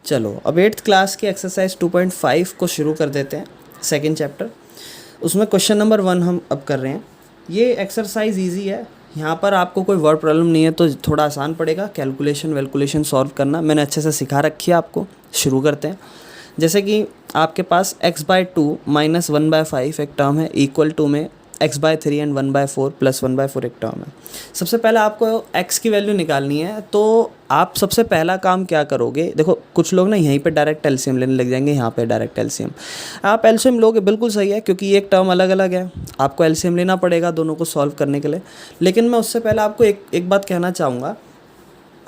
चलो अब 8th class की एक्सरसाइज 2.5 को शुरू कर देते हैं, सेकंड चैप्टर। उसमें क्वेश्चन नंबर 1 हम अब कर रहे हैं। ये एक्सरसाइज इजी है, यहाँ पर आपको कोई वर्ड प्रॉब्लम नहीं है तो थोड़ा आसान पड़ेगा कैलकुलेशन वैल्कुलेशन सॉल्व करना। मैंने अच्छे से सिखा रखी है आपको। शुरू करते हैं। जैसे कि आपके पास x/2 माइनस 1/5 एक टर्म है, इक्वल टू में x/3 एंड 1/4 प्लस 1/4 एक टर्म है। सबसे पहले आपको x की वैल्यू निकालनी है, तो आप सबसे पहला काम क्या करोगे, देखो कुछ लोग ना यहीं पे डायरेक्ट एलसीएम लेने लग जाएंगे, यहाँ पे डायरेक्ट एलसीएम आप एलसीएम लोगे, बिल्कुल सही है, क्योंकि एक टर्म अलग अलग है, आपको एलसीएम लेना पड़ेगा दोनों को सॉल्व करने के लिए। लेकिन मैं उससे पहले आपको एक बात कहना चाहूँगा,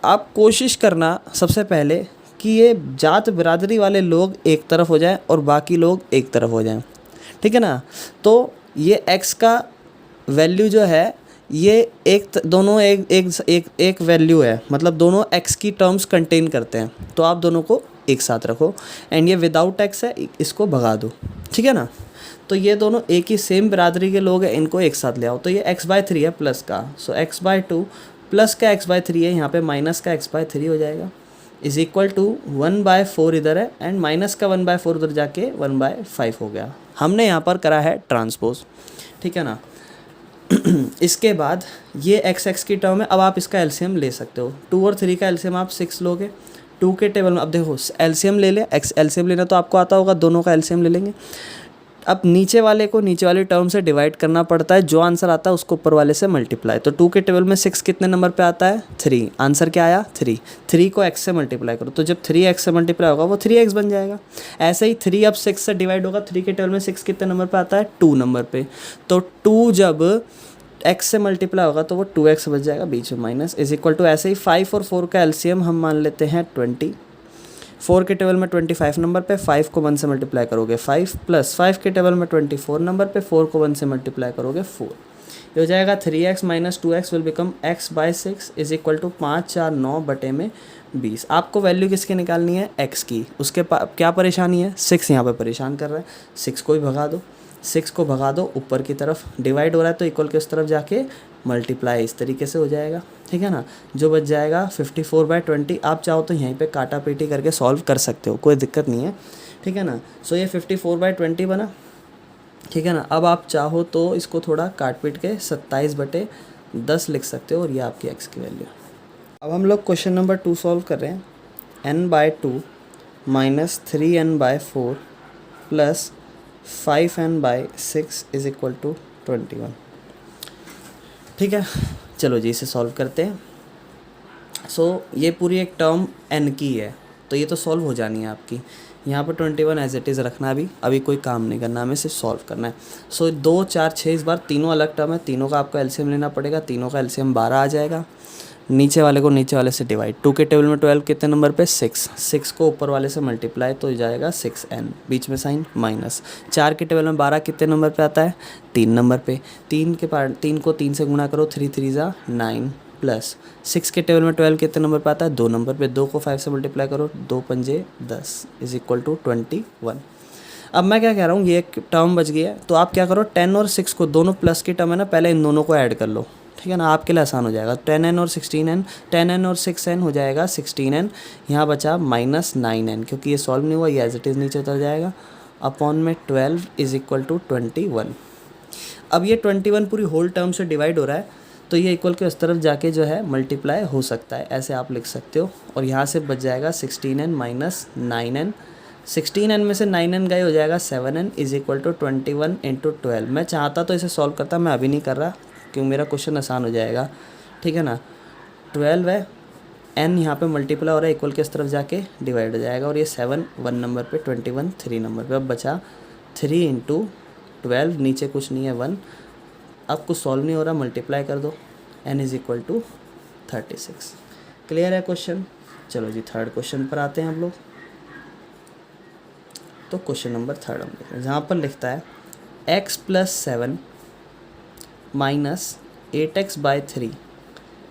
आप कोशिश करना सबसे पहले कि ये जात बिरादरी वाले लोग एक तरफ हो जाएं और बाकी लोग एक तरफ हो जाएं, ठीक है ना। तो ये x का वैल्यू जो है ये दोनों एक वैल्यू है, मतलब दोनों x की टर्म्स कंटेन करते हैं, तो आप दोनों को एक साथ रखो। एंड ये विदाउट x है, इसको भगा दो, ठीक है ना। तो ये दोनों एक ही सेम बिरादरी के लोग हैं, इनको एक साथ ले आओ। तो ये x/3 है प्लस का, सो x/2 प्लस का x/3 है, यहाँ पे माइनस का x/3 हो जाएगा, इज इक्वल टू 1/4 इधर है एंड माइनस का 1/4 उधर जाके 1/5 हो गया। हमने यहाँ पर करा है ट्रांसपोज, ठीक है ना। इसके बाद ये x की टर्म है, अब आप इसका एलसीएम ले सकते हो। 2 और 3 का एलसीएम आप 6 लोगे। 2 के टेबल में अब देखो एलसीएम ले ले, एलसीएम लेना तो आपको आता होगा, दोनों का एलसीएम ले लेंगे। अब नीचे वाले को नीचे वाली टर्म से डिवाइड करना पड़ता है, जो आंसर आता है उसको ऊपर वाले से मल्टीप्लाई। तो 2 के टेबल में 6 कितने नंबर पे आता है, 3। आंसर क्या आया, 3। 3 को x से मल्टीप्लाई करो, तो जब 3x से मल्टीप्लाई होगा वो 3x बन जाएगा। ऐसे ही 3 अब 6 से डिवाइड होगा, 3 के टेबल में 6 कितने नंबर पे आता है, 2 नंबर पे। तो 2 जब x से मल्टीप्लाई होगा तो वो 2x बच जाएगा, बीच में माइनस, इज इक्वल टू ऐसे ही 5 और 4 का एलसीएम हम मान लेते हैं 20। 4 के टेबल में 25 नंबर पे, 5 को 1 से मल्टीप्लाई करोगे 5, प्लस 5 के टेबल में 24 नंबर पे, 4 को 1 से मल्टीप्लाई करोगे 4। ये हो जाएगा 3x minus 2x will become x/6 is equal to 5 4 9 बटे में 20। आपको वैल्यू किसकी निकालनी है, x की। उसके क्या परेशानी है, 6 यहाँ पे परेशान कर रहा है, 6 को ही भगा दो। 6 को भगा दो, ऊपर की तरफ डिवाइड हो रहा है तो इक्वल के उस तरफ जाके मल्टीप्लाई इस तरीके से हो जाएगा, ठीक है ना। जो बच जाएगा 54/20। आप चाहो तो यहीं पे काटा पीटी करके सॉल्व कर सकते हो, कोई दिक्कत नहीं है, ठीक है ना। सो ये 54/20 बना, ठीक है ना। अब आप चाहो तो इसको थोड़ा काट पीट के 27/10 लिख सकते हो, और ये आपकी x की वैल्यू। अब हम लोग क्वेश्चन नंबर 2 सॉल्व कर रहे हैं। n/2 minus 3n/4 plus 5n/6 is equal to 21, ठीक है। चलो जी इसे सॉल्व करते हैं। सो ये पूरी एक टर्म n की है, तो ये तो सॉल्व हो जानी है आपकी। यहाँ पर 21 एज इट इज़ रखना, अभी कोई काम नहीं करना, हमें सिर्फ सॉल्व करना है। सो 2 4 6 इस बार तीनों अलग टर्म है, तीनों का आपको एलसीएम लेना पड़ेगा। तीनों का एलसीएम 12 आ जाएगा। नीचे वाले को नीचे वाले से डिवाइड। 2 के टेबल में 12 कितने नंबर पे, 6 को ऊपर वाले से मल्टीप्लाई तो हो जाएगा 6n, बीच में साइन माइनस। 4 के टेबल में 12 कितने नंबर पे आता है, 3 नंबर पे। 3 को 3 से गुणा करो, 3 3 जा 9, प्लस 6 के टेबल में 12 कितने नंबर पे आता है, 2 नंबर पे। 2 को 5 से मल्टीप्लाई करो, 2 पंजे 10 इज इक्वल टू 21। अब मैं क्या कह रहा हूँ, ये एक टर्म बच गया है, तो आप क्या करो, 10 और 6 को, दोनों प्लस की टर्म है ना, पहले इन दोनों को ऐड कर लो, ठीक है ना। आपके लिए आसान हो जाएगा। 10n और 16n, 10n और 6n हो जाएगा 16n। यहाँ बचा माइनस 9n, क्योंकि ये सॉल्व नहीं हुआ, ये एज इट इज़ नीचे उतर जाएगा, अपॉन में 12 इज इक्वल टू 21। अब ये 21 पूरी होल टर्म से डिवाइड हो रहा है, तो ये इक्वल के उस तरफ जाके जो है मल्टीप्लाई हो सकता है, ऐसे आप लिख सकते हो। और यहाँ से बच जाएगा 16n माइनस 9n। 16n में से 9n गए, हो जाएगा 7n is equal to 21 into 12। मैं चाहता तो इसे सॉल्व करता, मैं अभी नहीं कर रहा क्योंकि मेरा क्वेश्चन आसान हो जाएगा, ठीक है ना। 12 है, n यहाँ पे मल्टीप्लाई हो रहा है, इक्वल के इस तरफ जाके डिवाइड हो जाएगा, और ये 7 1 नंबर पे, 21 3 नंबर पे। अब बचा 3 इंटू 12, नीचे कुछ नहीं है 1। अब कुछ सॉल्व नहीं हो रहा, मल्टीप्लाई कर दो, n is equal to 36। Clear है क्वेश्चन। चलो जी थर्ड क्वेश्चन पर आते हैं हम लोग। तो क्वेश्चन नंबर 3 हम लिख रहे हैं, जहाँ पर लिखता है x plus 7 minus 8x/3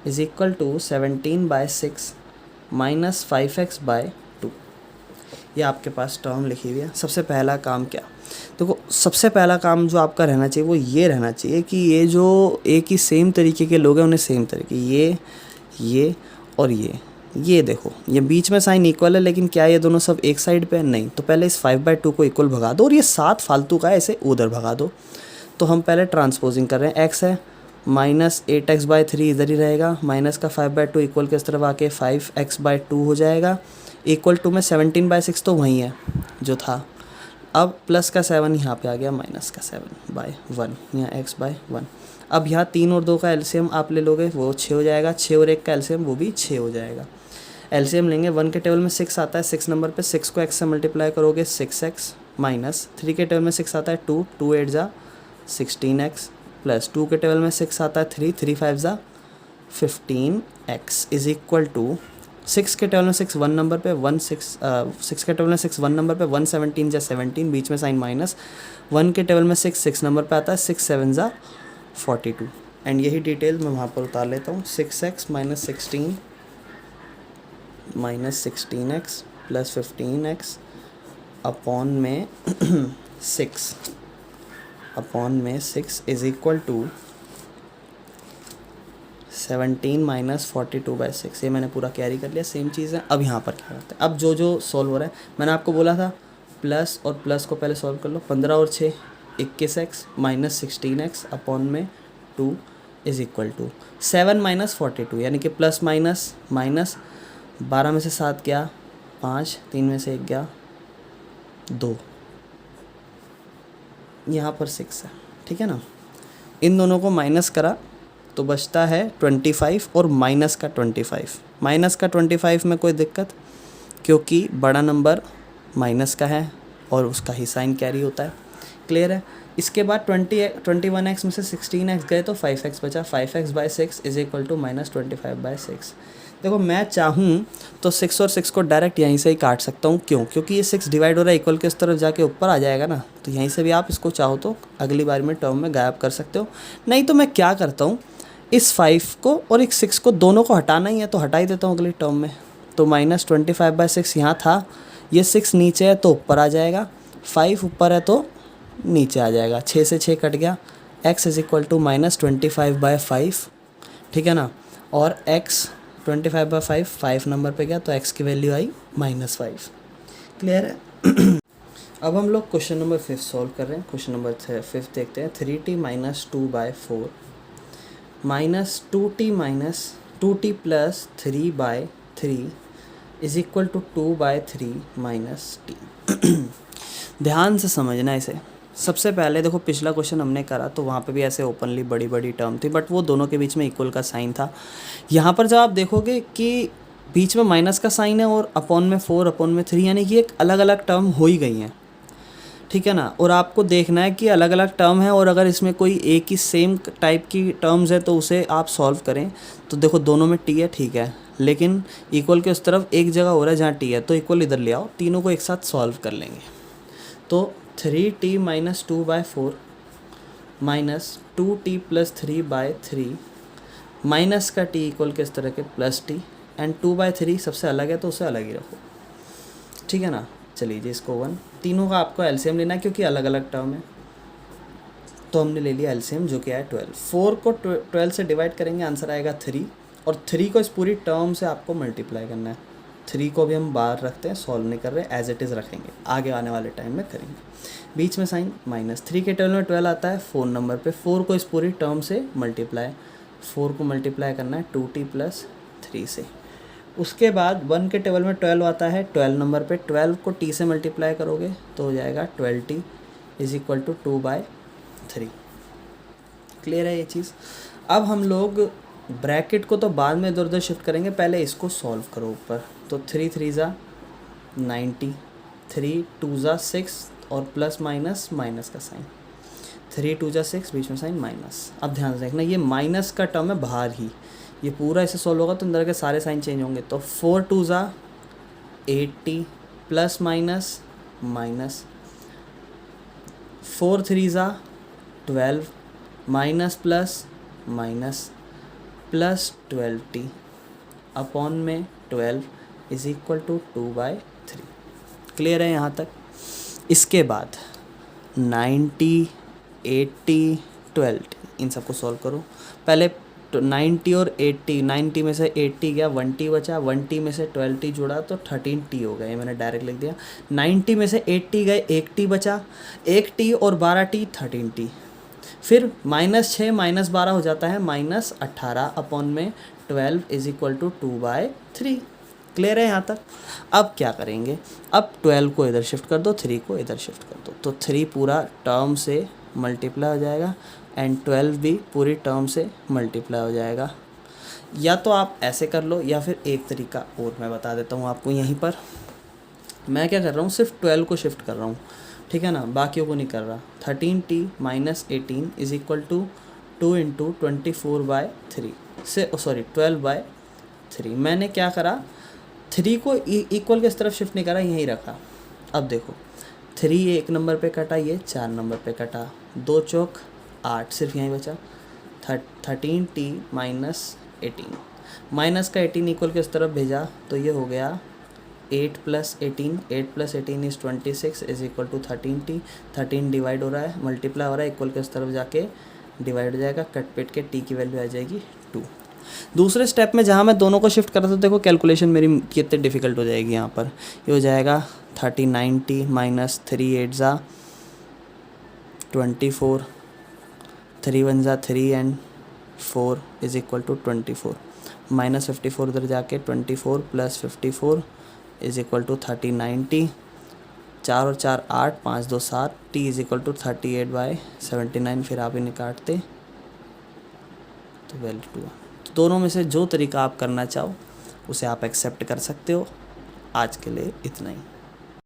is equal to 17/6 minus 5x/2। ये आपके पास टर्म लिखी हुई है। सबसे पहला काम क्या, देखो सबसे पहला काम जो आपका रहना चाहिए वो ये रहना चाहिए कि ये जो एक ही सेम तरीके के लोग हैं उन्हें सेम तरीके, ये और ये ये देखो ये बीच में साइन इक्वल है, लेकिन क्या ये दोनों सब एक साइड पे है? नहीं। तो पहले इस 5/2 को इक्वल भगा दो और ये 7 फालतू का है, इसे उधर भगा दो। तो हम पहले ट्रांसपोजिंग कर रहे हैं, x है -8x/3 इधर ही रहेगा, माइनस का 5/2 इक्वल किस तरफ आके 5x/2 हो जाएगा। इक्वल टू में 17/6 तो वहीं है जो था। अब प्लस का 7 यहाँ पे आ गया, माइनस का 7/1 यहाँ x/1। अब यहाँ 3 और 2 का एलसीएम आप ले लोगे, वो 6 हो जाएगा। 6 और 1 का एलसीएम वो भी 6 हो जाएगा। एलसीएम लेंगे, 1 के टेबल में 6 आता है, 6 नंबर पे 6 को x से मल्टीप्लाई करोगे 6x, माइनस 3 के टेबल में 6 आता है 2, 2 8 जा 16x, प्लस 2 के टेबल में 6 आता है 3, 3 5 जा 15x इज इक्वल टू 6 के टेबल में 6 1 नंबर पे 6 के टेबल में 6 1 नंबर पे 1 17 जा 17, बीच में साइन माइनस। 1 के टेबल में 6 6 नंबर पे आता है, 6 7 जा 42। एंड यही डिटेल मैं वहाँ पर उतार लेता हूँ। 6x minus 16 minus 16x plus 15x upon में 6 इज इक्वल टू 17 माइनस 42/6। ये मैंने पूरा कैरी कर लिया, सेम चीज़ है। अब यहाँ पर क्या करते हैं, अब जो सॉल्व हो रहा है, मैंने आपको बोला था प्लस और प्लस को पहले सॉल्व कर लो। 15 और 6 21x माइनस 16x अपॉन में 2 इज इक्वल टू 7 माइनस 42, यानी कि प्लस माइनस माइनस 12 में से 7 गया 5, 3 में से 1 गया 2, यहाँ पर 6 है, ठीक है ना। इन दोनों को माइनस करा तो बचता है 25 और माइनस का 25। माइनस का 25 में कोई दिक्कत, क्योंकि बड़ा नंबर माइनस का है और उसका ही साइन कैरी होता है। क्लियर है। इसके बाद 21x में से 16x गए तो 5x बचा, 5x/6 is equal to minus 25/6। देखो मैं चाहूँ तो 6 और 6 को डायरेक्ट यहीं से ही काट सकता हूँ। क्यों? क्योंकि ये 6 डिवाइड हो रहा है इक्वल के उस तरफ जाके ऊपर आ जाएगा ना, तो यहीं से भी आप इसको चाहो तो अगली बार में टर्म में गायब कर सकते हो। नहीं तो मैं क्या करता हूँ, इस 5 को और एक 6 को दोनों को हटाना ही है तो हटा ही देता हूँ अगली टर्म में। तो माइनस 25/6 यहाँ था, ये 6 नीचे है तो ऊपर आ जाएगा, 5 ऊपर है तो नीचे आ जाएगा, 6 से 6 कट गया। x is equal to minus 25/5, ठीक है ना। और x 25/5 5 नंबर पे गया तो x की वैल्यू आई -5। क्लियर है। अब हम लोग क्वेश्चन नंबर 5 सॉल्व कर रहे हैं। क्वेश्चन नंबर 5 देखते हैं। 3t minus 2/4 minus 2t plus 3/3 is equal to 2/3 minus t। ध्यान से समझना इसे। सबसे पहले देखो पिछला क्वेश्चन हमने करा तो वहाँ पे भी ऐसे ओपनली बड़ी बड़ी टर्म थी, बट वो दोनों के बीच में इक्वल का साइन था। यहाँ पर जब आप देखोगे कि बीच में माइनस का साइन है और अपॉन में 4 अपॉन में 3, यानी कि एक अलग अलग टर्म हो ही गई हैं, ठीक है ना। और आपको देखना है कि अलग अलग टर्म है और अगर इसमें कोई एक ही सेम टाइप की टर्म्स है तो उसे आप सॉल्व करें। तो देखो दोनों में टी है, ठीक है, लेकिन इक्वल के उस तरफ एक जगह हो रहा है जहाँ टी है, तो इक्वल इधर ले आओ, तीनों को एक साथ सॉल्व कर लेंगे। तो 3t minus 2/4 minus 2t plus 3/3 minus का t इक्वल के इस तरह के प्लस t एंड 2/3 सबसे अलग है तो उसे अलग ही रखो, ठीक है ना। चलिए जी इसको 1, तीनों का आपको एलसीएम लेना है क्योंकि अलग अलग टर्म है, तो हमने ले लिया एलसीएम जो कि है 12। 4 को 12 से डिवाइड करेंगे, आंसर आएगा 3, और 3 को इस पूरी टर्म से आपको मल्टीप्लाई करना है। 3 को भी हम बाहर रखते हैं, सॉल्व नहीं कर रहे, एज इट इज़ रखेंगे, आगे आने वाले टाइम में करेंगे। बीच में साइन माइनस, 3 के टेबल में 12 आता है 4 नंबर पे, 4 को इस पूरी टर्म से मल्टीप्लाई, 4 को मल्टीप्लाई करना है 2t प्लस 3 से। उसके बाद 1 के टेबल में 12 आता है 12 नंबर पे, 12 को t से मल्टीप्लाई करोगे तो हो जाएगा 12t is equal to 2/3। Clear है ये चीज़। अब हम लोग ब्रैकेट को तो बाद में इधर उधर शिफ्ट करेंगे, पहले इसको सॉल्व करो ऊपर। तो 3 3 ज़ा 90, 3 2 ज़ा 6 और प्लस माइनस माइनस का साइन, 3 2 ज़ा 6 बीच में साइन माइनस। अब ध्यान से देखना, ये माइनस का टर्म है बाहर ही, ये पूरा ऐसे सॉल्व होगा तो अंदर के सारे साइन चेंज होंगे। तो 4 2 ज़ा 80 प्लस माइनस माइनस, 4 3 ज़ा 12 minus plus minus plus 12t upon में 12 इज इक्वल टू 2/3। क्लियर है यहाँ तक। इसके बाद 90 80 12t इन सबको सॉल्व करो। पहले तो 90 और 80, 90 में से 80 गया, 1t बचा, 1t में से 12t जुड़ा तो 13t हो गया, ये मैंने डायरेक्ट लिख दिया। 90 में से 80 गए, 1t बचा, 1t और 12t 13t, फिर -6 -12 हो जाता है -18 अपॉन में 12 इज इक्वल टू 2/3। क्लियर है यहाँ तक? अब क्या करेंगे, अब 12 को इधर शिफ्ट कर दो, 3 को इधर शिफ्ट कर दो, तो 3 पूरा टर्म से मल्टीप्लाई हो जाएगा एंड 12 भी पूरी टर्म से मल्टीप्लाई हो जाएगा। या तो आप ऐसे कर लो, या फिर एक तरीका और मैं बता देता हूँ आपको यहीं पर। मैं क्या कर रहा हूँ, सिर्फ 12 को शिफ्ट कर रहा हूँ, ठीक है ना, बाकियों को नहीं कर रहा। 13t minus 18 is equal to 2 into 24/3 से, सॉरी 12/3। मैंने क्या करा, 3 को इक्वल के इस तरफ शिफ्ट नहीं करा, यहीं रखा। अब देखो 3 एक नंबर पे कटा, ये 4 नंबर पे कटा, 2 चौक 8, सिर्फ यहीं बचा। 13t माइनस 18, माइनस का 18 इक्वल के इस तरफ भेजा तो ये हो गया 8 + 18, 8 + 18 is 26 is equal to 13t। 13 divide हो रहा है, मल्टीप्लाई हो रहा है, इक्वल के इस तरफ जाके डिवाइड हो जाएगा, कट पिट के t की वैल्यू आ जाएगी 2। दूसरे स्टेप में जहाँ मैं दोनों को शिफ्ट कर रहा था, देखो कैलकुलेशन मेरी कितनी डिफ़िकल्ट हो जाएगी यहाँ पर। ये हो जाएगा 39t माइनस 3 8 ज़ा 24, 3 1 ज़ा 3 and 4 is equal to 24, minus 54 उधर जाके 24 + 54 इज इक्वल टू 39t। 4 और 4 8, 5 2 7, t इज इक्वल टू 38/79। फिर आप इन्हें काटते तो वैल्यू 2। तो दोनों में से जो तरीका आप करना चाहो उसे आप एक्सेप्ट कर सकते हो। आज के लिए इतना ही।